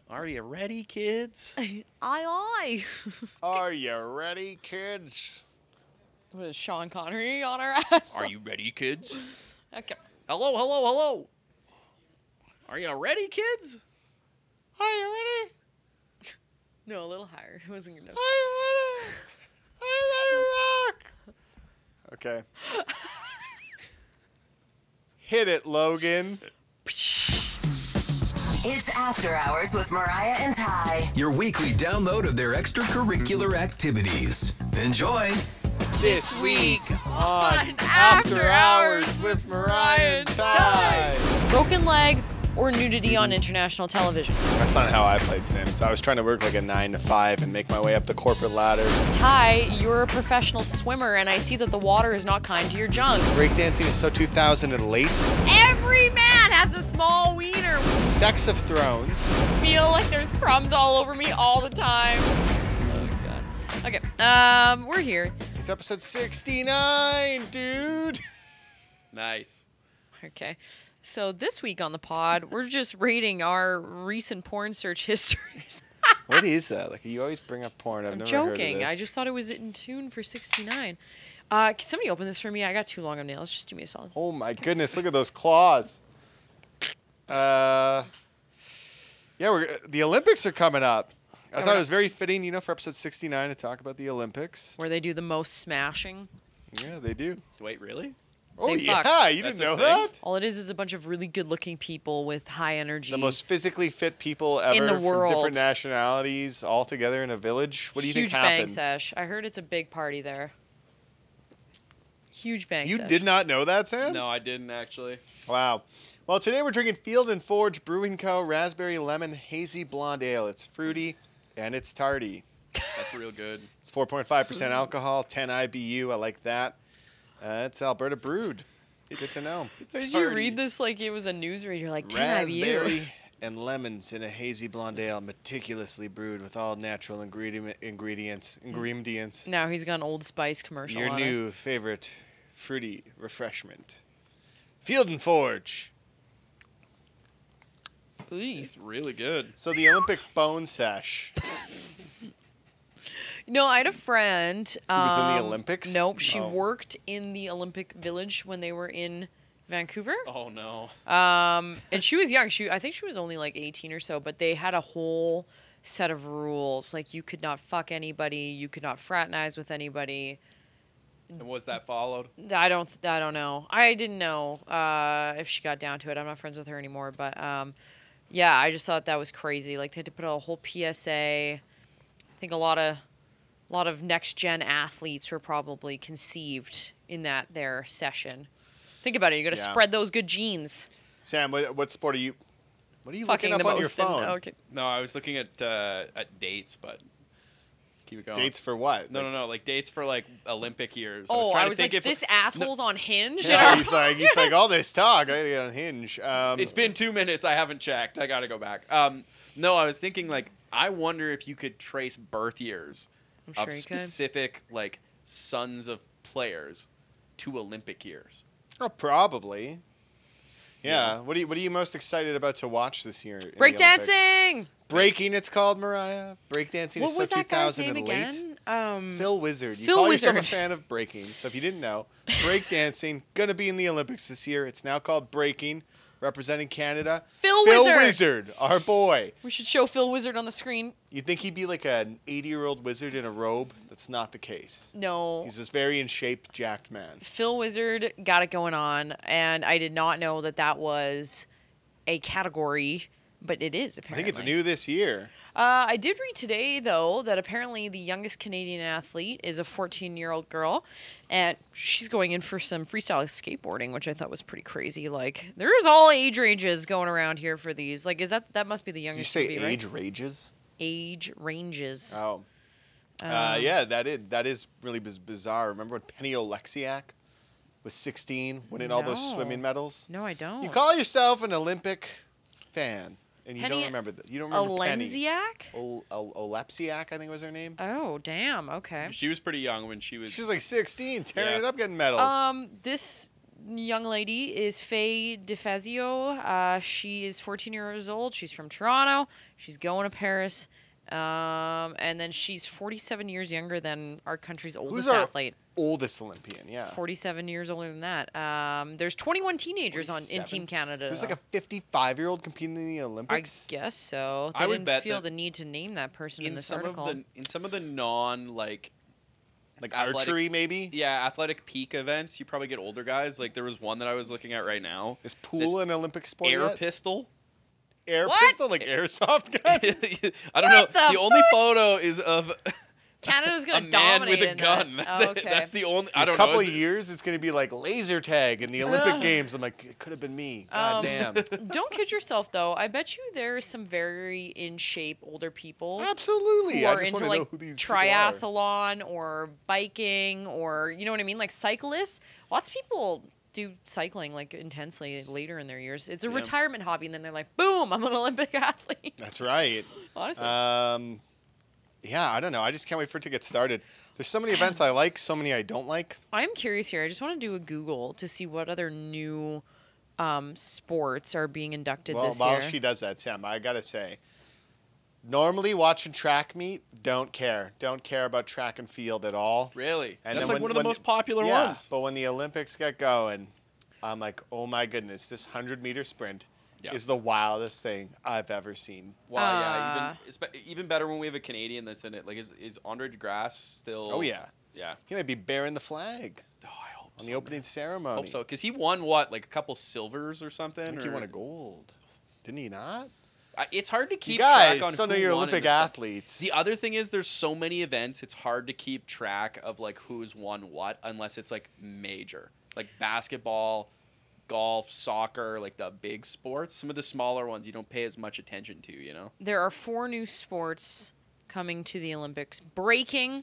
Are you ready, kids? Aye. Are you ready, kids? What is Sean Connery on our ass? Are you ready, kids? Okay. Hello, hello, hello. Are you ready, kids? Are you ready? No, a little higher. It wasn't good enough. Are you ready? Are you ready to rock? Okay. Hit it, Logan. It's After Hours with Mariah and Ty. Your weekly download of their extracurricular activities. Enjoy. This week on After Hours with Mariah and Ty. Broken leg or nudity on international television. That's not how I played Sims. I was trying to work like a 9 to 5 and make my way up the corporate ladder. Ty, you're a professional swimmer, and I see that the water is not kind to your junk. Breakdancing is so 2000 and late. Every man has a small wiener. Sex of Thrones. Feel like there's crumbs all over me all the time. Oh, God. Okay, we're here. It's episode 69, dude. Nice. Okay. So this week on the pod, we're just rating our recent porn search histories. What is that? Like, you always bring up porn. I've I'm never joking. heard of this. I just thought it was in tune for 69. Can somebody open this for me? I got too long of nails. Just do me a solid. Oh my goodness! Look at those claws. Yeah, the Olympics are coming up. I thought it was very fitting, you know, for episode 69 to talk about the Olympics. Where they do the most smashing. Yeah, they do. Wait, really? Oh They fuck. yeah, you That's didn't know a thing? that? All it is a bunch of really good-looking people with high energy. The most physically fit people ever In the from world. different nationalities, all together in a village. What do you Huge think bang happens? sesh. I heard it's a big party there. Huge bang You sesh. did not know that, Sam? No, I didn't actually. Wow. Well, today we're drinking Field and Forge Brewing Co. Raspberry Lemon Hazy Blonde Ale. It's fruity and it's tarty. That's real good. It's 4.5% alcohol, 10 IBU. I like that. It's Alberta brewed. Good to know. Did you read this like it was a newsreader? You're like, 10 IBU. Raspberry and lemons in a hazy blonde ale, meticulously brewed with all natural ingredients. Now he's got an Old Spice commercial Your on new favorite fruity refreshment. Field and Forge. us. Ooh. It's really good. So the Olympic bone sesh. No, I had a friend. Who was in the Olympics? Nope, she Oh. worked in the Olympic Village when they were in Vancouver. Oh no. And she was young. I think she was only like 18 or so, but they had a whole set of rules. Like you could not fuck anybody, you could not fraternize with anybody. And was that followed? I don't know. I didn't know if she got down to it. I'm not friends with her anymore, but yeah, I just thought that was crazy. Like they had to put a whole PSA. I think a lot of next gen athletes were probably conceived in their session. Think about it. You got to spread those good genes. Sam, what sport are you? What are you Fucking looking the up on your most. And- phone? okay. No, I was looking at dates, but keep it going. Dates for what? No, like dates for like Olympic years. Oh, trying I to was think like, if this asshole's on Hinge. Yeah, he's like all this talk. I gotta get on Hinge. It's been 2 minutes. I haven't checked. I gotta go back. No, I was thinking like I wonder if you could trace birth years I'm sure of you could. specific like sons of players to Olympic years. Oh, probably. Yeah. What are you most excited about to watch this year? in the Olympics? Breakdancing. Breaking, it's called, Mariah. Breakdancing What is so was that guy's 2000 name and late. again? Phil Wizard. You Phil call yourself a Wizard. fan of breaking. So if you didn't know, breakdancing gonna be in the Olympics this year. It's now called breaking, representing Canada. Phil Wizard, our boy. We should show Phil Wizard on the screen. You'd think he'd be like an 80-year-old wizard in a robe. That's not the case. No. He's this very in shape, jacked man. Phil Wizard got it going on, and I did not know that was a category, but it is I apparently. think it's new this year. I did read today, though, that apparently the youngest Canadian athlete is a 14-year-old girl, and she's going in for some freestyle skateboarding, which I thought was pretty crazy. Like, there's all age ranges going around here for these. Like, that must be the Did you youngest say to be, age right? ranges? Age ranges. Oh. Yeah, that is really bizarre. Remember when Penny Oleksiak was 16, winning all those No. swimming medals? No, I don't. You call yourself an Olympic fan, and you Penny don't remember that. You don't remember Penny. Olenziak? Olepsiak, I think was her name. Oh, damn. Okay. She was pretty young when she was. She was like 16, tearing Yeah. it up, getting medals. young lady is Faye DeFazio. She is 14 years old. She's from Toronto. She's going to Paris. And then she's 47 years younger than our country's oldest athlete. Oldest Olympian, yeah. 47 years older than that. There's 21 teenagers in Team Canada. There's like a 55-year-old competing in the Olympics. I guess so. They I would didn't bet feel that the need to name that person in this article. In some of the non like archery, maybe? Yeah, athletic peak events, you probably get older guys. Like there was one that I was looking at right now. Is pool an Olympic sport Air yet? pistol. Air What? pistol? Like airsoft guns? I don't know. the The only photo is of Canada's a going to man dominate with a in gun. that. That's Oh, it. okay. That's the only. I In don't a couple know. of years, it's going to be like laser tag in the Olympic Games. I'm like, it could have been me. God damn. Don't kid yourself, though. I bet you there are some very in shape older people Absolutely. who I are just into want to know like who these people are. triathlon or biking or, you know what I mean? Like cyclists. Lots of people do cycling like intensely later in their years. It's a retirement hobby, and then they're like, boom, I'm an Olympic athlete. That's right. Honestly. Yeah, I don't know. I just can't wait for it to get started. There's so many events I like, so many I don't like. I'm curious here. I just want to do a Google to see what other new sports are being inducted this While year. she does that, Sam, I got to say, normally watching track meet, don't care. Don't care about track and field at all. Really? And That's then like one of the most popular yeah, ones. But when the Olympics get going, I'm like, oh my goodness, this 100-meter sprint is the wildest thing I've ever seen. Wow, yeah, even better when we have a Canadian that's in it. Like, is Andre DeGrasse still? Oh, yeah. Yeah. He might be bearing the flag Oh, I hope on so. the opening ceremony. Hope so, because he won what, like a couple silvers or something. I think he won a gold. Didn't he not? It's hard to keep You guys track on still know who your won in Olympic the athletes. The other thing is, there's so many events. It's hard to keep track of like who's won what, unless it's like major, like basketball, golf, soccer, like the big sports. Some of the smaller ones you don't pay as much attention to, you know? There are 4 new sports coming to the Olympics. Breaking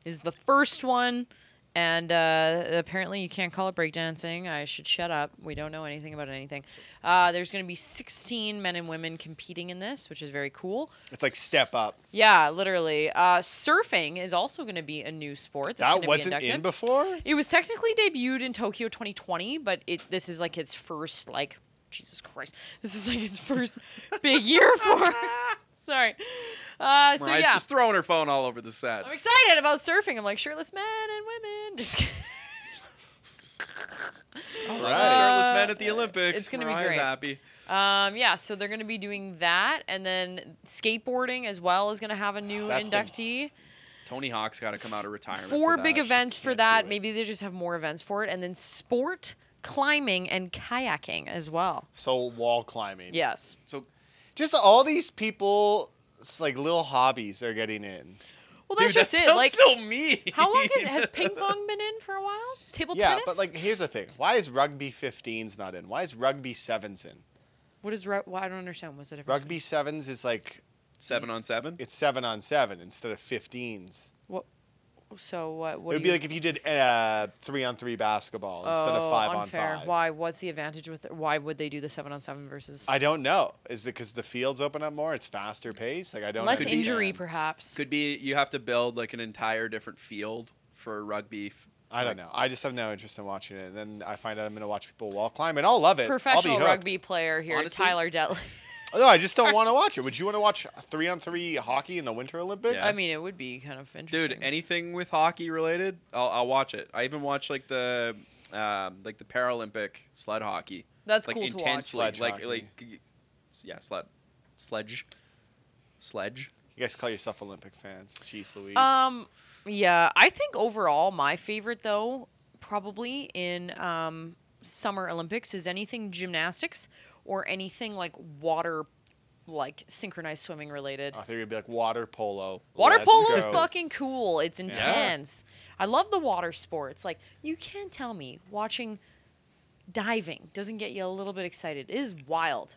is the first one, and apparently you can't call it breakdancing. I should shut up. We don't know anything about anything. There's going to be 16 men and women competing in this, which is very cool. It's like step up. Yeah, literally. Surfing is also going to be a new sport. That's That gonna be wasn't inducted. in before? It was technically debuted in Tokyo 2020, but this is like its first, like, Jesus Christ. This is like its first big year for Sorry. So Mariah's yeah. just throwing her phone all over the set. I'm excited about surfing. I'm like, shirtless men and women. Just kidding. All Lots right. of shirtless men at the Olympics. It's gonna be Mariah's great. happy. Yeah, so they're going to be doing that. And then skateboarding as well is going to have a new That's been- inductee. Tony Hawk's got to come out of retirement. 4 for big that. events for Can't that. do it. Maybe they just have more events for it. And then sport, climbing, and kayaking as well. So wall climbing. Yes. So Just all these people, it's like little hobbies are getting in. Well, that's dude, just that it. sounds Like, so mean. how long has ping pong been in for a while? Table Yeah, tennis? but like here's the thing. Why is rugby 15s not in? Why is rugby 7s in? What is well, I don't understand. What's the difference? Rugby 7s is like 7-on-7. it's 7-on-7 instead of 15s. What? So what? It What would do be you, like if you did 3-on-3 basketball instead of 5-on-5. unfair. Why? What's the advantage with it? Why would they do the 7-on-7 versus I don't know. Is it because the fields open up more? It's faster pace. Like I don't. less understand. injury, perhaps? Could be you have to build like an entire different field for rugby. I don't know. I just have no interest in watching it. And then I find out I'm going to watch people wall climb, and I'll love it. Professional I'll be hooked. rugby player here, Honestly- Tyler Detley. No, I just don't want to watch it. Would you want to watch 3-on-3 hockey in the Winter Olympics? Yeah. I mean, it would be kind of interesting. Dude, anything with hockey related, I'll watch it. I even watch like the Paralympic sled hockey. That's like cool to watch. intensely, Sledge like hockey. yeah, sledge. You guys call yourself Olympic fans. Jeez Louise. Yeah, I think overall my favorite though, probably in Summer Olympics is anything gymnastics or anything like water, like synchronized swimming related. I think it'd be like water polo. Water Let's polo is go. fucking cool. It's intense. I love the water sports. Like, you can't tell me watching diving doesn't get you a little bit excited. It is wild.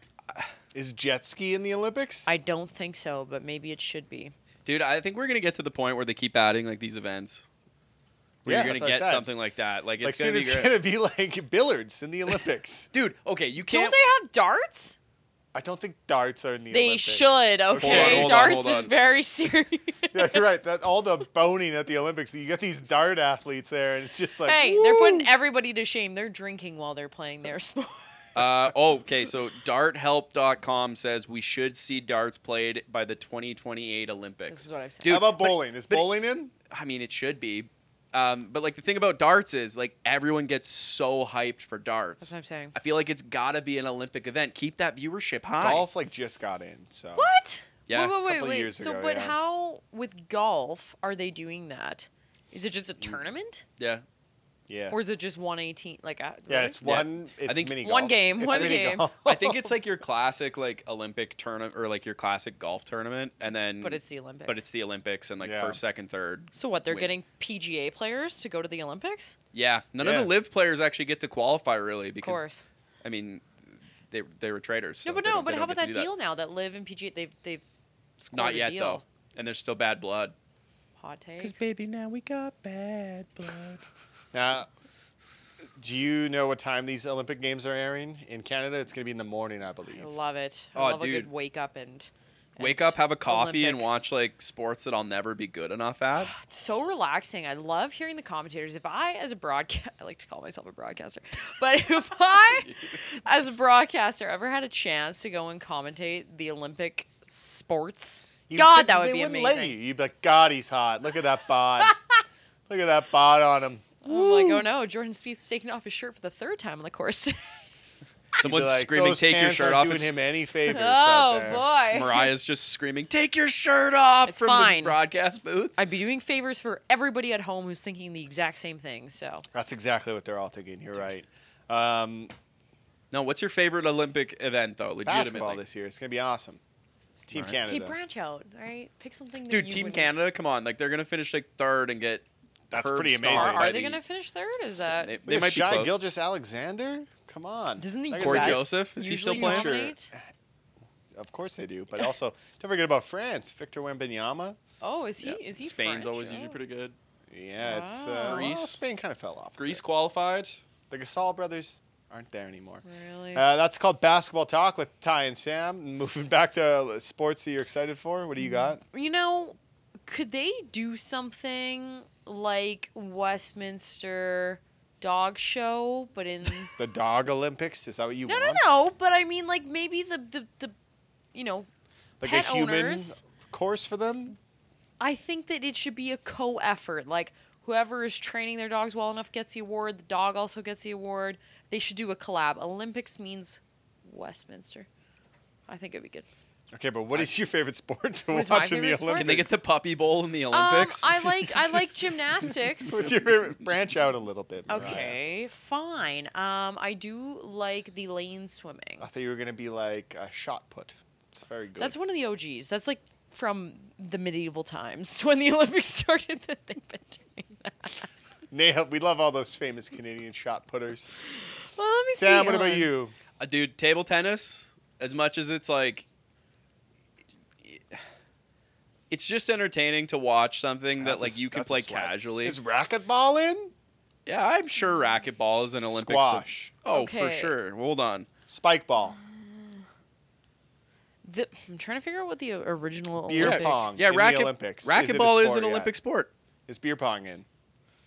Is jet ski in the Olympics? I don't think so, but maybe it should be. Dude, I think we're gonna get to the point where they keep adding like these events. Where Yeah, you're that's gonna what I get said. something like that. Like like it's gonna soon be it's great. gonna be like billiards in the Olympics. Dude, okay, you Don't can't. they have darts? I don't think darts are in the They Olympics. should, okay? hold on, Darts hold on. is very serious. Yeah, you're right. That all the boning at the Olympics. You get these dart athletes there, and it's just like, Hey, they're putting everybody to shame. They're drinking while they're playing their sport. Okay, so darthelp.com says we should see darts played by the 2028 Olympics. This is what I'm saying. Dude, how about but- bowling? Is bowling in? I mean, it should be. But like the thing about darts is like everyone gets so hyped for darts. That's what I'm saying. I feel like it's got to be an Olympic event. Keep that viewership high. Golf like just got in. So What? Yeah. Wait, Couple years So, ago, but yeah. how with golf are they doing that? Is it just a tournament, Yeah. yeah, or is it just 118? Like, yeah, really? it's one. It's I think mini one golf. game, It's one mini game. golf. I think it's like your classic like Olympic tournament or like your classic golf tournament, and then But it's the Olympics. But it's the Olympics and like Yeah. first, second, third. So what? They're win. getting PGA players to go to the Olympics? Yeah, none Yeah. of the live players actually get to qualify really Of because course. I mean they were traders. So No, but they don't- but they how don't about get to that do deal now that Live and PGA they've scored Not a yet deal. though, and there's still bad blood. Hot take. Baby, now we got bad blood. Now, do you know what time these Olympic Games are airing in Canada? It's going to be in the morning, I believe. I love it. I Oh, love a dude. good wake up and Wake up, have a coffee, and Olympic. watch like sports that I'll never be good enough at. It's so relaxing. I love hearing the commentators. If I, as a broadcast, I like to call myself a broadcaster, but if I, as a broadcaster, ever had a chance to go and commentate the Olympic sports, God, that would they be wouldn't amazing. let you. You'd be like, God, he's hot. Look at that bod. Look at that bod on him. I'm like, oh no, Jordan Spieth's taking off his shirt for the third time on the course. Someone's Be like, screaming, "Those "Take your pants shirt aren't off!" doing It's him any favors. out Oh there. boy. Mariah's just screaming, "Take your shirt off!" It's from fine. the broadcast booth. I'd be doing favors for everybody at home who's thinking the exact same thing. So That's exactly what they're all thinking. You're right. No, what's your favorite Olympic event though? Basketball Legitimately, this year. It's going to be awesome. Team All right. Canada. okay, branch out, all right? Pick something. That dude. you Team would- Canada, come on! Like they're gonna finish like third and get. That's curb pretty amazing. stomped Are, by they the- going to finish third? Is that They, Look they at might be Shai close. Gilgeous-Alexander. Come on. doesn't the That guy's Corey a- US Joseph? Is he still usually playing? dominate? Of course they do. But also, don't forget about France. Victor Wembanyama. Oh, is he? Yeah. Is he? Spain's French? always Oh. usually pretty good. Yeah, it's Wow. well, Greece. Spain kind of fell off. a Greece bit. qualified. The Gasol brothers aren't there anymore. Really? That's called Basketball Talk with Ty and Sam. Moving back to sports that you're excited for. What do you got? You know, could they do something like Westminster Dog Show, but in The Dog Olympics? Is that what you no, want? no, no. But I mean, like maybe the you know, Like pet a human owners. course for them? I think that it should be a co-effort. Like whoever is training their dogs well enough gets the award. The dog also gets the award. They should do a collab. Olympics means Westminster. I think it'd be good. Okay, but what is your favorite sport to What is my watch in the favorite sport? Olympics? Can they get the puppy bowl in the Olympics? I like gymnastics. What's your favorite? Branch out a little bit. Mariah. Okay, fine. I do like the lane swimming. I thought you were going to be like a shot put. It's very good. That's one of the OGs. That's like from the medieval times when the Olympics started that they've been doing that. Nailed. We love all those famous Canadian shot putters. Well, let me see. Sam, what Hold about on. you? Dude, table tennis, as much as it's like, it's just entertaining to watch something that like you can That's a play slap. casually. Is racquetball in? Yeah, I'm sure racquetball is an Olympic Squash. Oh, for Okay. sure. Hold on. Spike ball. I'm trying to figure out what the original Beer Olympic. pong. Yeah, in the Olympics. Is it a racquetball is sport an yet? Olympic sport. Is beer pong in?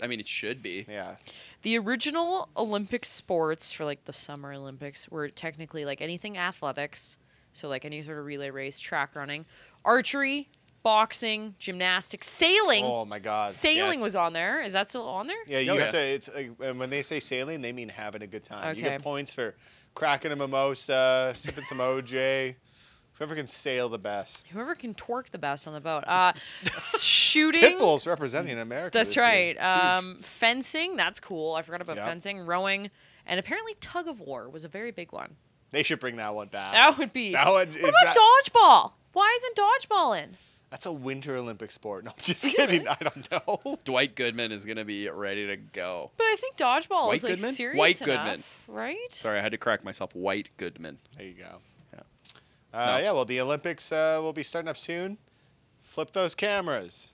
I mean, it should be. Yeah. The original Olympic sports for like the Summer Olympics were technically like anything athletics, so like any sort of relay race, track running, archery, boxing, gymnastics, sailing. Oh my God. Sailing yes. was on there. Is that still on there? Yeah, you Oh, have yeah. to. It's and when they say sailing, they mean having a good time. You Okay. get points for cracking a mimosa, sipping some OJ. Whoever can sail the best. Whoever can twerk the best on the boat. Shooting. Pitbull's representing America. That's this year. right. It's huge. Fencing. That's cool. I forgot about Yep. fencing. Rowing, and apparently tug of war was a very big one. They should bring that one back. That would be. That would- what about dodgeball? Why isn't dodgeball in? That's a winter Olympic sport. No, I'm just kidding. I don't know. Dwight Goodman is going to be ready to go. But I think dodgeball White is like Goodman? serious White enough, Goodman. right? Sorry, I had to correct myself. White Goodman. There you go. Yeah. Yeah, well, the Olympics will be starting up soon. Flip those cameras.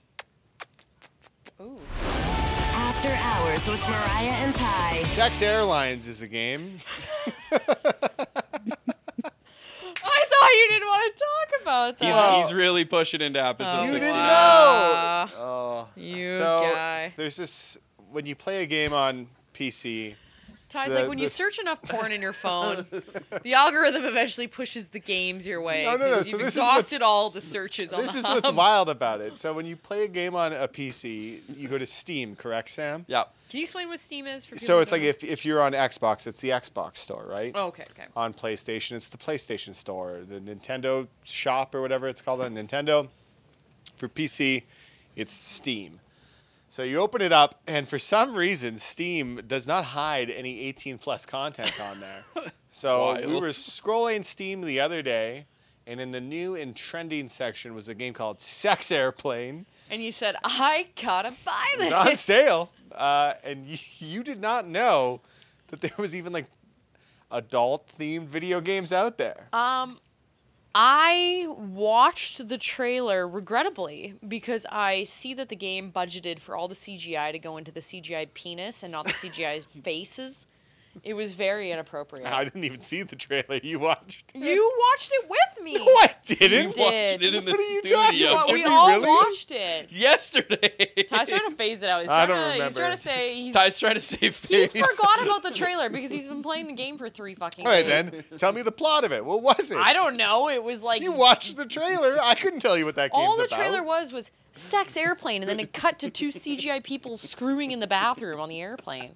Ooh. After Hours with Mariah and Ty. Jax Airlines is a game. I want to talk about that. He's really pushing into episode Oh, 16. didn't wow. know. Oh. You So guy. there's this when you play a game on PC. Ty's the- like, when you the- search enough porn in your phone, the algorithm eventually pushes the games your way. No. 'cause So you've this is exhausted what's- all the searches on This the is hub. what's wild about it. So when you play a game on a PC, you go to Steam, correct, Sam? Yeah. Can you explain what Steam is for people? So who it's like don't- if you're on Xbox, it's the Xbox store, right? Oh, okay. On PlayStation, it's the PlayStation store. The Nintendo shop or whatever it's called on Nintendo. For PC, it's Steam. So you open it up, and for some reason, Steam does not hide any 18-plus content on there. So we Wild. were scrolling Steam the other day, and in the new and trending section was a game called Sex Airplane. And you said, I gotta buy It this. was on sale, and you did not know that there was even like adult-themed video games out there. I watched the trailer, regrettably, because I see that the game budgeted for all the CGI to go into the CGI penis and not the CGI faces. It was very inappropriate. I didn't even see the trailer. You watched it. You watched it with me. No, I didn't. You did. Watched it in the What are you talking studio. about? But Did we we all really? watched it. Yesterday. Ty's trying to phase it out. He's I trying, don't to, he's remember. trying to say he's Ty's trying to save He's face. forgot about the trailer because he's been playing the game for 3 fucking All right, days. then. Tell me the plot of it. What was it? I don't know. It was like You watched the trailer. I couldn't tell you what that game's all the about. trailer was sex airplane, and then it cut to 2 CGI people screwing in the bathroom on the airplane.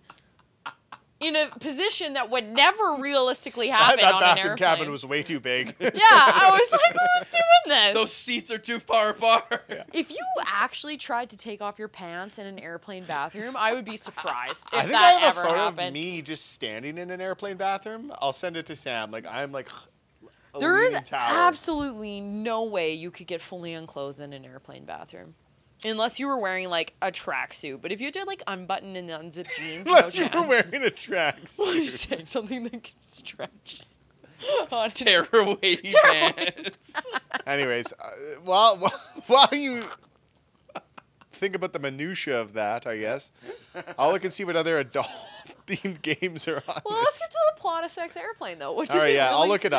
In a position that would never realistically happen that on an bathroom airplane. cabin was way too big. Yeah, I was like, who's doing this? Those seats are too far apart. If you actually tried to take off your pants in an airplane bathroom, I would be surprised if I think that I have ever a photo happened. of me just standing in an airplane bathroom. I'll send it to Sam. Like I'm like a There is leaning tower. absolutely no way you could get fully unclothed in an airplane bathroom. Unless you were wearing like a tracksuit. But if you did like unbutton and unzip jeans, Unless no you were chance. wearing a You're tracksuit. saying something that can stretch. on it. Terror wavy pants. Anyways, while you think about the minutia of that, I guess I'll look and see what other adult-themed games are on. Well, let's get to the plot of Sex Airplane though. What does All right, it yeah, really I'll look it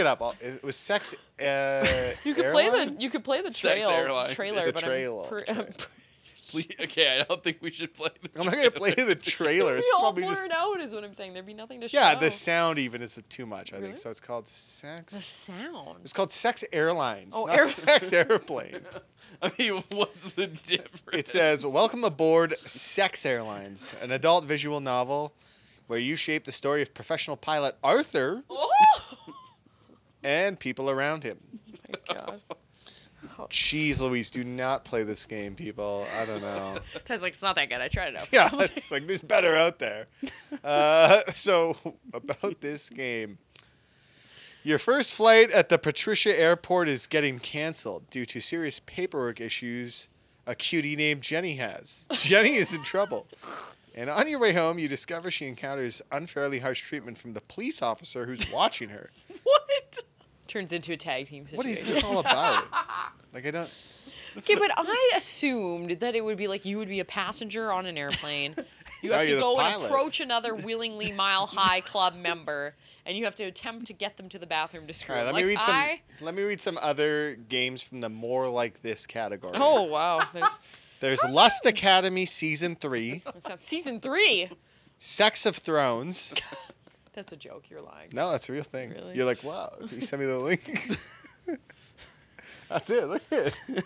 up. say? It was sex. You could play the Sex airlines. trailer, The but trailer. Please, okay, I don't think we should play the I'm not gonna play the trailer. we It's all probably blur just it out, is what I'm saying. There'd be nothing to show. yeah. The sound even is too much. I Really? think so. It's called The sex. sound. It's called Sex Airlines, Oh, not Sex Airplane. I mean, what's the difference? It says, "Welcome aboard Sex Airlines, an adult visual novel where you shape the story of professional pilot Arthur Oh and people around him." my god. Jeez Louise, do not play this game, people. I don't know. Ty's like, it's not that good. I tried it out. Yeah, it's like there's better out there. So about this game. Your first flight at the Patricia Airport is getting canceled due to serious paperwork issues a cutie named Jenny has. Jenny is in trouble. And on your way home, you discover she encounters unfairly harsh treatment from the police officer who's watching her. What? Turns into a tag team situation. What is this all about? Like, I don't... Okay, but I assumed that it would be like you would be a passenger on an airplane. You No, have to you're the go and pilot. approach another willingly Mile High Club member, and you have to attempt to get them to the bathroom to screw. All right, them. let me Like, read some other games from the more like this category. Oh wow, There's Lust Academy Season 3, that sounds season 3. Sex of Thrones. That's a joke. You're lying. No, that's a real thing. Really? You're like, wow, can you send me the link? That's it. Look at it.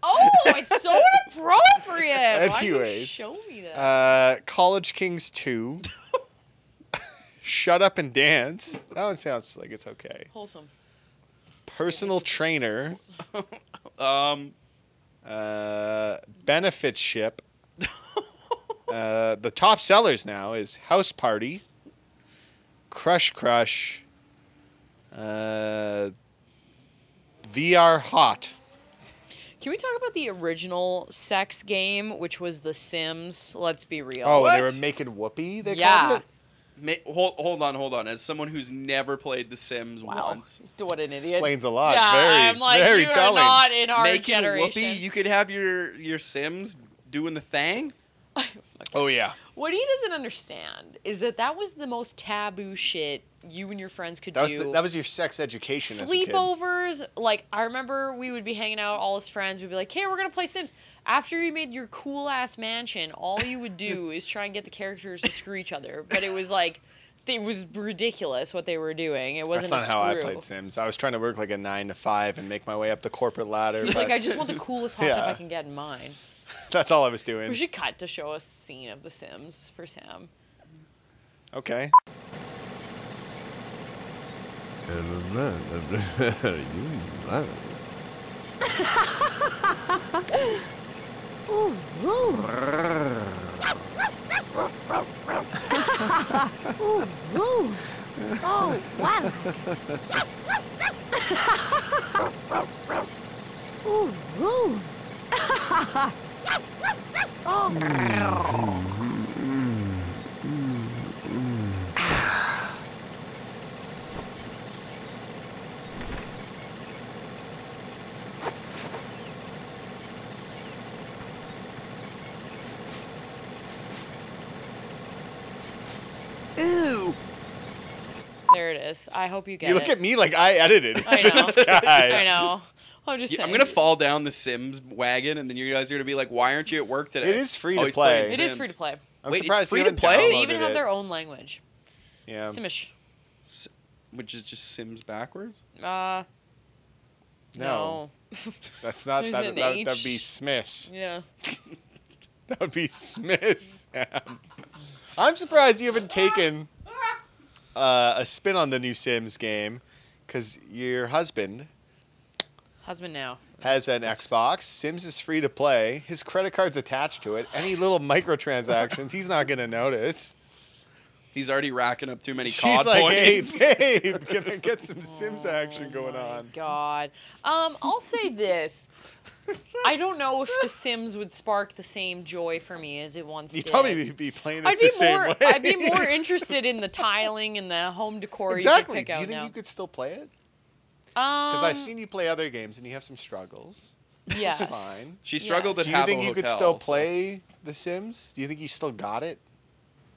Oh, it's so inappropriate. Why do you Anyways, show me that? College Kings 2. Shut Up and Dance. That one sounds like it's okay. Wholesome. Personal Trainer. Benefit Ship. The top sellers now is House Party, Crush Crush, VR Hot. Can we talk about the original sex game, which was The Sims? Let's be real. Oh, What? they were making whoopee, they Yeah. called it? Hold on. As someone who's never played The Sims once, What an idiot. Explains a lot. Yeah, Very, I'm like, very you telling. are not in our making generation. Whoopi, you could have your Sims doing the thing. Oh, yeah. What he doesn't understand is that was the most taboo shit you and your friends could do. That was your sex education as a kid. Sleepovers, like, I remember we would be hanging out, all his friends would be like, hey, we're going to play Sims. After you made your cool-ass mansion, all you would do is try and get the characters to screw each other. But it was like, it was ridiculous what they were doing. It wasn't That's not how I screw. played Sims. I was trying to work like a 9 to 5 and make my way up the corporate ladder. He's but like, I just want the coolest hot tub Yeah. I can get in mine. that's all I was doing. We should cut to show a scene of The Sims for Sam. Okay. Ooh, ooh. Ooh, ooh. Oh, wow. Ooh, ooh. Ew. There it is. I hope you get You it. look at me like I edited I know. this guy. I know. I'm just saying. I'm gonna fall down the Sims wagon, and then you guys are gonna be like, "Why aren't you at work today?" It is free Oh, to he's play. playing It is Sims. free to play. I'm Wait, it's surprised free you to haven't play? They downloaded even have it. their own language. Yeah. Simish. Which is just Sims backwards. No. That's not There's that. an That'd H. be Smiths. Yeah. That would be Smiths. I'm surprised you haven't taken a spin on the new Sims game, because your husband Husband now. has an Xbox. Sims is free to play. His credit card's attached to it. Any little microtransactions, he's not gonna notice. He's already racking up too many She's COD like, points. hey, babe, can I get some Sims action going on? God. I'll say this. I don't know if The Sims would spark the same joy for me as it once You'd did. probably be playing it I'd the be same more. way. I'd be more interested in the tiling and the home decor Exactly. you could pick Do out you think now. you could still play it? Because I've seen you play other games and you have some struggles. Yeah. It's fine. She struggled at Do you Habbo think you could Hotel, still so- play The Sims? Do you think you still got it?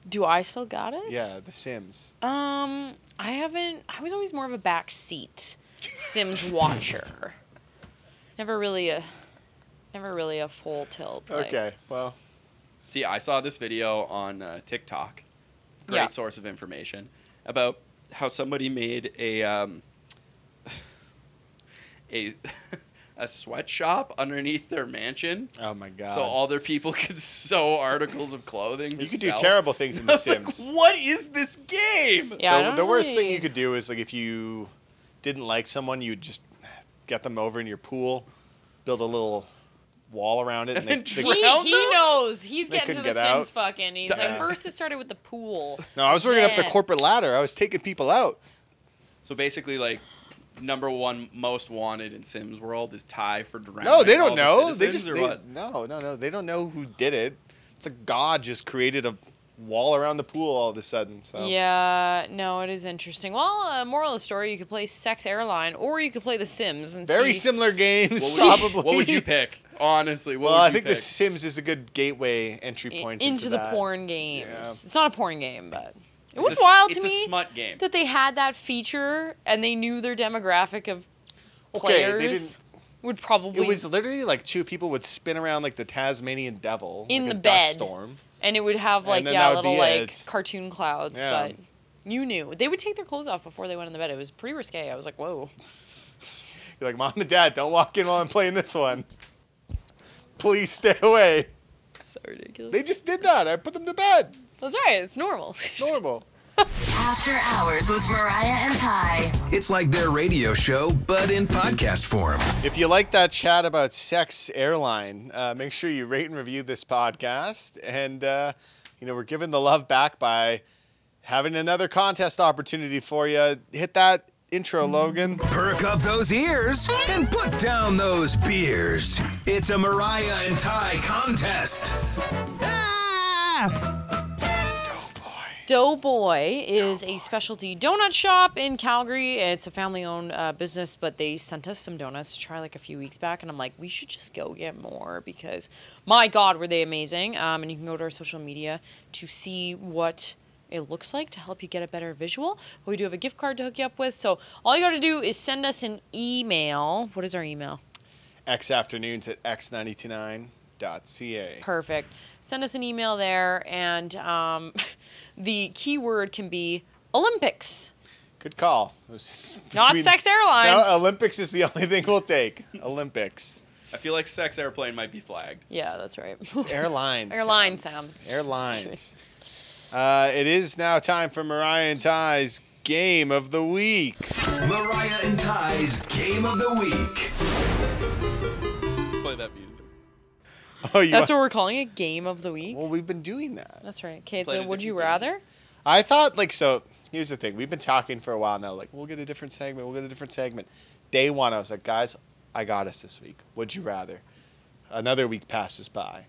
Do I still got it? Yeah, The Sims. I haven't. I was always more of a backseat Sims watcher. Never really a full tilt. Like, Okay, well, See, I saw this video on TikTok. Great Yeah. source of information about how somebody made a a sweatshop underneath their mansion, oh my god. so all their people could sew articles of clothing. you to could do sell. terrible things in I The was like, Sims. what is this game? Yeah. I the don't the worst thing really- you could do is, like, if you didn't like someone, you'd just get them over in your pool, build a little wall around it, and And they, drown He them? knows. He's They getting to couldn't the get Sims out. fucking. He's like, first it started with the pool. No, I was working up the Yeah. corporate ladder. I was taking people out. So basically, like, number one most wanted in Sims World is Ty for drowning. No, they don't all know. The They citizens, just or they, what? no. They don't know who did it. It's like God just created a wall around the pool all of a sudden. So Yeah, no, it is interesting. Well, moral of the story, you could play Sex Airline or you could play The Sims and very see. similar games. What Probably. would, what would you pick? Honestly, what Well, would I you think pick? The Sims is a good gateway entry point into the that. porn games. Yeah. It's not a porn game, but it was It's a- wild to it's a me smut game. that they had that feature and they knew their demographic of Okay, they players didn't. would probably It was literally like two people would spin around like the Tasmanian devil In like the a dust bed. storm. and it would have like then yeah that would little be like it. cartoon clouds, Yeah. but you knew they would take their clothes off before they went in the bed. It was pretty risque. I was like, whoa. You're like, Mom and Dad, don't walk in while I'm playing this one. Please stay away. So ridiculous. They just did that. I put them to bed. That's right. It's normal. It's normal. After Hours with Mariah and Ty. It's like their radio show, but in podcast form. If you like that chat about Sex Airline, make sure you rate and review this podcast. And, we're giving the love back by having another contest opportunity for you. Hit that intro, Logan. Perk up those ears and put down those beers. It's a Mariah and Ty contest. Ah! Doughboy. Doughboy is a specialty donut shop in Calgary. It's a family-owned business, but they sent us some donuts to try like a few weeks back, and I'm like, we should just go get more because, my God, were they amazing. And you can go to our social media to see what it looks like to help you get a better visual. But we do have a gift card to hook you up with, so all you got to do is send us an email. What is our email? xafternoons@x929.ca. Perfect. Send us an email there, and the keyword can be Olympics. Good call. Not sex airlines. No, Olympics is the only thing we'll take. Olympics. I feel like sex airplane might be flagged. Yeah, that's right. It's airlines. Airlines, Sam. Airlines. It is now time for Mariah and Ty's Game of the Week. Mariah and Ty's Game of the Week. Play that music. Oh, That's what we're calling it, Game of the Week. Well, we've been doing that. That's right. Okay, Played so a would you different rather? I thought, so here's the thing. We've been talking for a while now. Like, we'll get a different segment. Day one, I was like, guys, I got us this week. Would you rather? Another week passes by.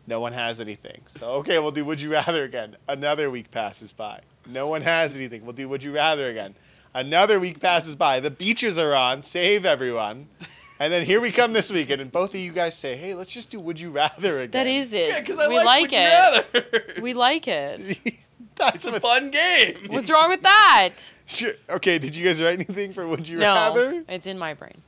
No one has anything. So, okay, we'll do Would You Rather again. Another week passes by. No one has anything. We'll do Would You Rather again. Another week passes by. The beaches are on. Save everyone. And then here we come this weekend, and both of you guys say, hey, let's just do Would You Rather again. That is it. Yeah, because I we like Would You Rather. We like it. That's It's a fun game. What's wrong with that? Sure. Okay, did you guys write anything for Would You No, Rather? it's in my brain.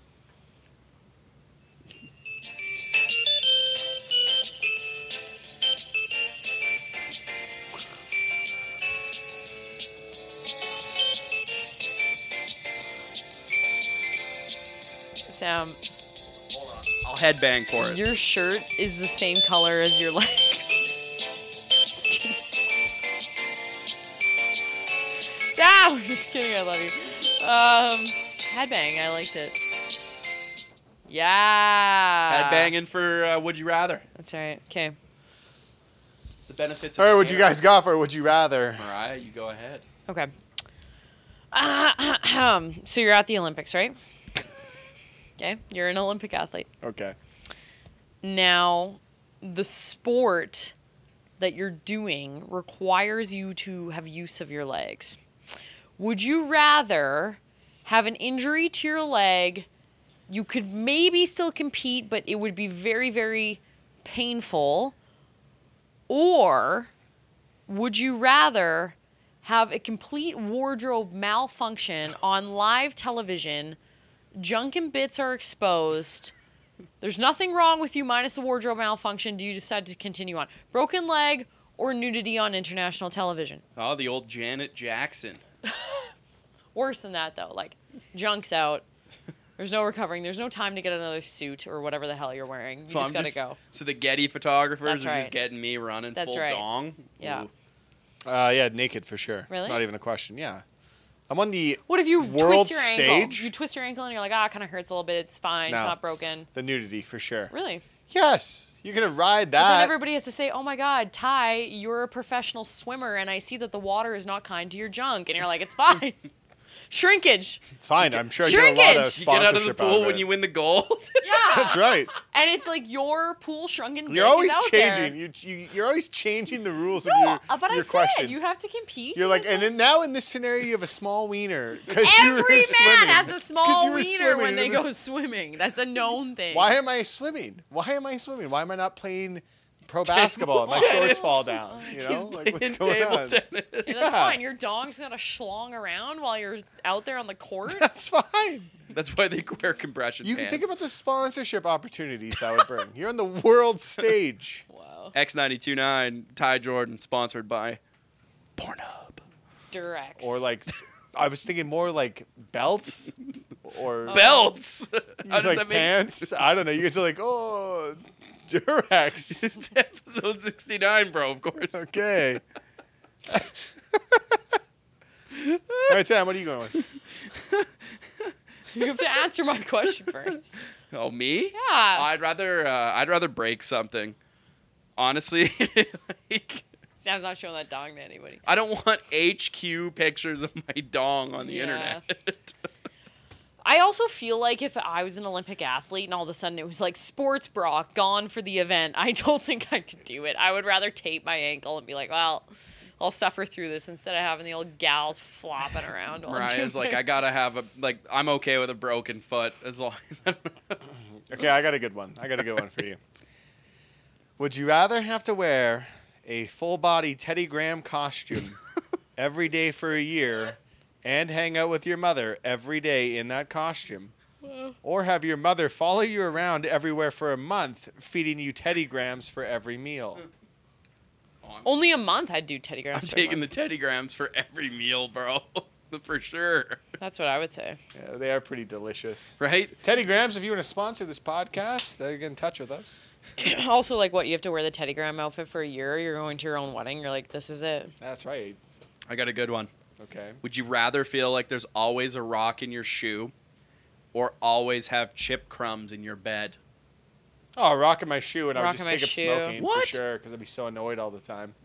Sam, I'll headbang for it. your shirt is the same color as your legs. Sam, just kidding. I love you. Headbang. I liked it. Yeah. Headbanging for Would You Rather. That's all right. Okay. It's the benefits All of right, what you guys got for Would You Rather? Mariah, you go ahead. Okay. So you're at the Olympics, right? Okay. You're an Olympic athlete. Okay. Now, the sport that you're doing requires you to have use of your legs. Would you rather have an injury to your leg? You could maybe still compete, but it would be very, very painful. Or would you rather have a complete wardrobe malfunction on live television? Junk and bits are exposed. There's nothing wrong with you minus a wardrobe malfunction. Do you decide to continue on? Broken leg or nudity on international television? Oh, the old Janet Jackson. Worse than that, though. Like, junk's out. There's no recovering. There's no time to get another suit or whatever the hell you're wearing. You just gotta go. So the Getty photographers That's are just right. getting me running That's full right. dong. Yeah. Ooh. Yeah, naked for sure. Really? Not even a question. Yeah. I'm on the What if you world twist your ankle? stage. You twist your ankle and you're like, it kind of hurts a little bit. It's fine. It's No. not broken. The nudity for sure. Really? Yes. You're going to ride But then that. everybody has to say, oh my God, Ty, you're a professional swimmer and I see that the water is not kind to your junk. And you're like, it's fine. Shrinkage. It's fine. I'm sure I get a lot of Shrinkage. You get out of the sponsorship pool of when it. you win the gold. Yeah. That's right. And it's like your pool shrunken dick You're always is out changing. there. You're always changing the rules of No, your, but I your said questions. you have to compete. You're like, It's and then now in this scenario, you have a small wiener because you were every man swimming. has a 'Cause small you were wiener swimming when they in go this- swimming. That's a known thing. Why am I swimming? Why am I swimming? Why am I not playing pro basketball? My tennis. shorts fall down. You know, He's like what's playing going table on? tennis. Yeah, that's Yeah. fine. Your dog's gonna schlong around while you're out there on the court. That's fine. That's why they wear compression You pants. can think about the sponsorship opportunities that would bring. You're on the world stage. Wow. X929, Ty Jordan, sponsored by Pornhub. Durex. Or like, I was thinking more like belts or Belts! How does like that make pants. I don't know. You guys are like, oh, Durex. It's episode 69, bro, of course. Okay. All right, Sam, what are you going with? You have to answer my question first. Oh, me? Yeah. I'd rather break something. Honestly, like, Sam's not showing that dong to anybody. I don't want HQ pictures of my dong on the Yeah. internet. I also feel like if I was an Olympic athlete and all of a sudden it was like sports bra gone for the event, I don't think I could do it. I would rather tape my ankle and be like, well, I'll suffer through this instead of having the old gals flopping around. while I'm Mariah's doing like, it. I gotta have I'm okay with a broken foot as long as I don't. Okay, I got a good one. For you. Would you rather have to wear a full-body Teddy Graham costume every day for a year and hang out with your mother every day in that costume, or have your mother follow you around everywhere for a month, feeding you Teddy Grahams for every meal? Only a month I'd do Teddy Grahams. I'm taking the Teddy Grahams for every meal, bro. For sure. That's what I would say. Yeah, they are pretty delicious. Right? Teddy Grahams, if you want to sponsor this podcast, get in touch with us. Also, like, what, you have to wear the Teddy Graham outfit for a year? You're going to your own wedding. You're like, this is it. That's right. I got a good one. Okay. Would you rather feel like there's always a rock in your shoe or always have chip crumbs in your bed? Oh, rocking my shoe, and I would Rocking just my take up shoe. smoking What? for sure, because I'd be so annoyed all the time.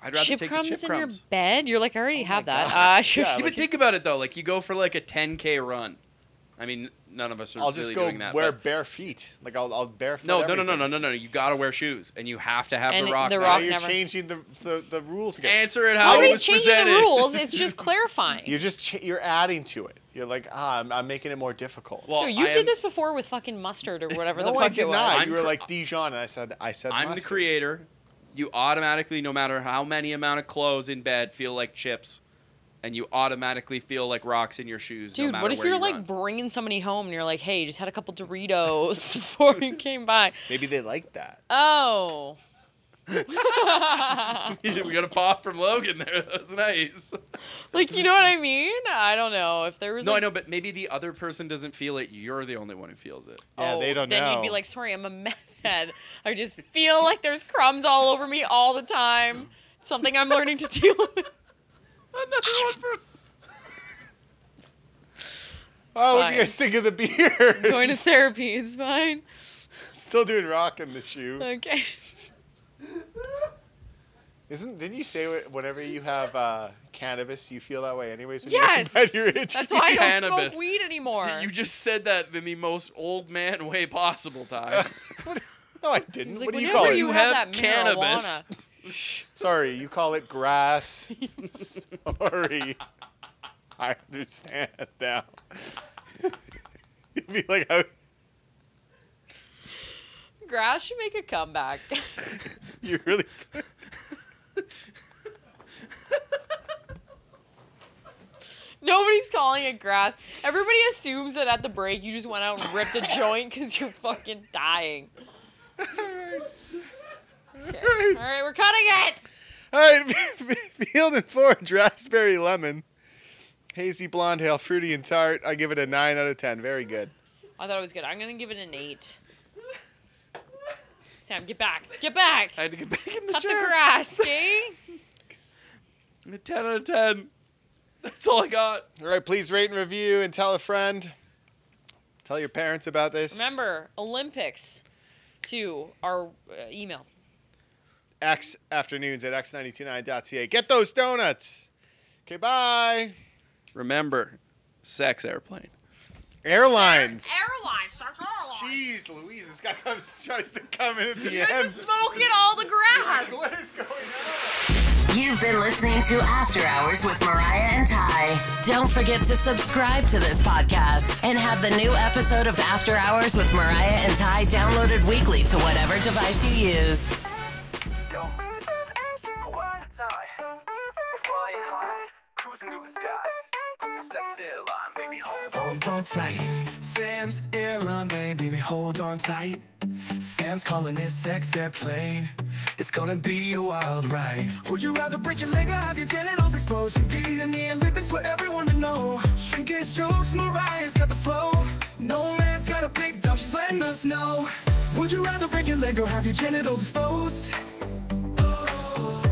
I'd rather Chip take crumbs the chip in your crumbs. bed? You're like, I already have that. God. Sure. Yeah, Yeah, but think about it though. Like you go for like a 10K run. I mean, none of us are I'll just really go doing that. wear but bare feet. Like I'll barefoot. no. everything. You gotta wear shoes, and you have to have And the rock. the there. Now rock- you're never. changing the rules again. Answer it how it Nobody's was changing presented. the rules. It's just clarifying. You're just you're adding to it. You're like, I'm making it more difficult. Well, So you I did am- this before with fucking mustard or whatever no, the I fuck did it was. not. I'm You were cr- like Dijon, and I said I'm the mustard. creator. You automatically, no matter how many amount of clothes in bed, feel like chips, and you automatically feel like rocks in your shoes. no Dude, matter what if where you're you like run. bringing somebody home and you're like, hey, you just had a couple Doritos before you came by? Maybe they like that. Oh. We got a pop from Logan there. That was nice. Like, you know what I mean? I don't know. If there was No, like, I know, but maybe the other person doesn't feel it. You're the only one who feels it. Yeah, they don't then know. you'd be like, sorry, I'm a meth head. I just feel like there's crumbs all over me all the time. Something I'm learning to deal with. Another one for. Oh, what do fine. you guys think of the beer? Going to therapy is fine. Still doing rock in the shoe. Okay. Didn't you say whenever you have cannabis, you feel that way anyways? When Yes! You're itchy? That's why I don't Cannabis. smoke weed anymore. You just said that in the most old man way possible, Ty. No, I didn't. It's like, What do you whenever call it? you have have that cannabis. marijuana. Sorry, you call it grass. Sorry. I understand now. You'd be like, Grass should make a comeback. you really. Nobody's calling it grass. Everybody assumes that at the break you just went out and ripped a joint because you're fucking dying. Okay. All right, we're cutting it. All right, Field and Forge, raspberry lemon, hazy blonde ale, fruity and tart. I give it a 9 out of 10. Very good. I thought it was good. I'm gonna give it an 8. Sam, get back. Get back. I had to get back in the Cut the chair. grass, okay? A 10 out of 10. That's all I got. All right, please rate and review and tell a friend. Tell your parents about this. Remember, Olympics to our email. Afternoons at x929.ca. Get those donuts. Okay, bye. Remember, sex airplane. Airlines. Airlines. Start airlines. Jeez, Louise, this guy tries to come in at the You guys are end. smoking all the grass. What is going on? You've been listening to After Hours with Mariah and Ty. Don't forget to subscribe to this podcast and have the new episode of After Hours with Mariah and Ty downloaded weekly to whatever device you use. Hold on tight, Sam's airline, baby, hold on tight. Sam's calling it sex airplane. It's gonna be a wild ride. Would you rather break your leg or have your genitals exposed? Compete in the Olympics for everyone to know. Shrinkage jokes, Mariah's got the flow. No man's got a big dump, she's letting us know. Would you rather break your leg or have your genitals exposed?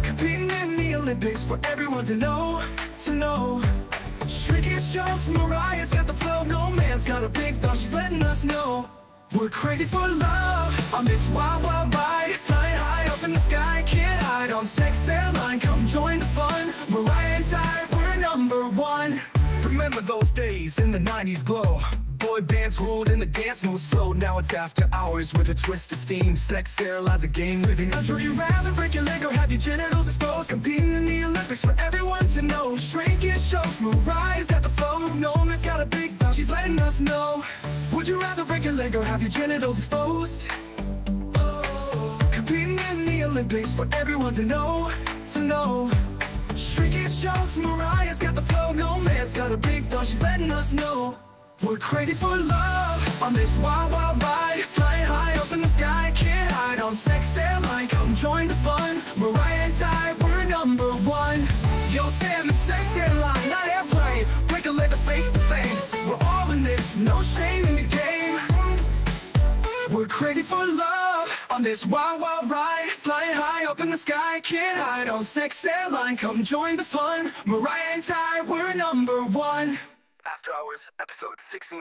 Competing in the Olympics for everyone to know, to know. Shrinkage jokes, Mariah's got the flow. No man's got a big dog, she's letting us know. We're crazy for love on this wild, wild ride. Flying high up in the sky, can't hide on sex airline. Come join the fun, Mariah and Ty, we're #1. Remember those days in the 90s glow. boy bands ruled and the dance moves flowed. Now it's after hours with a twist of steam. Sex sale as a game living. Now, would you rather break your leg or have your genitals exposed? Competing in the Olympics for everyone to know. Shrinking shows, Mariah's got the flow. No man's got a big dog, she's letting us know. Would you rather break your leg or have your genitals exposed? Competing in the Olympics for everyone to know, Shrinking jokes, Mariah's got the flow. No man's got a big dog, she's letting us know. We're crazy for love on this wild, wild ride. Flying high up in the sky, can't hide on sex airline. Come join the fun, Mariah and Ty, we're number one. Yo, Sam, the sex airline, not airplane. Break a leg to face the fame. We're all in this, no shame in the game. We're crazy for love on this wild, wild ride. Flying high up in the sky, can't hide on sex airline. Come join the fun, Mariah and Ty, we're number one. After Hours, episode 69.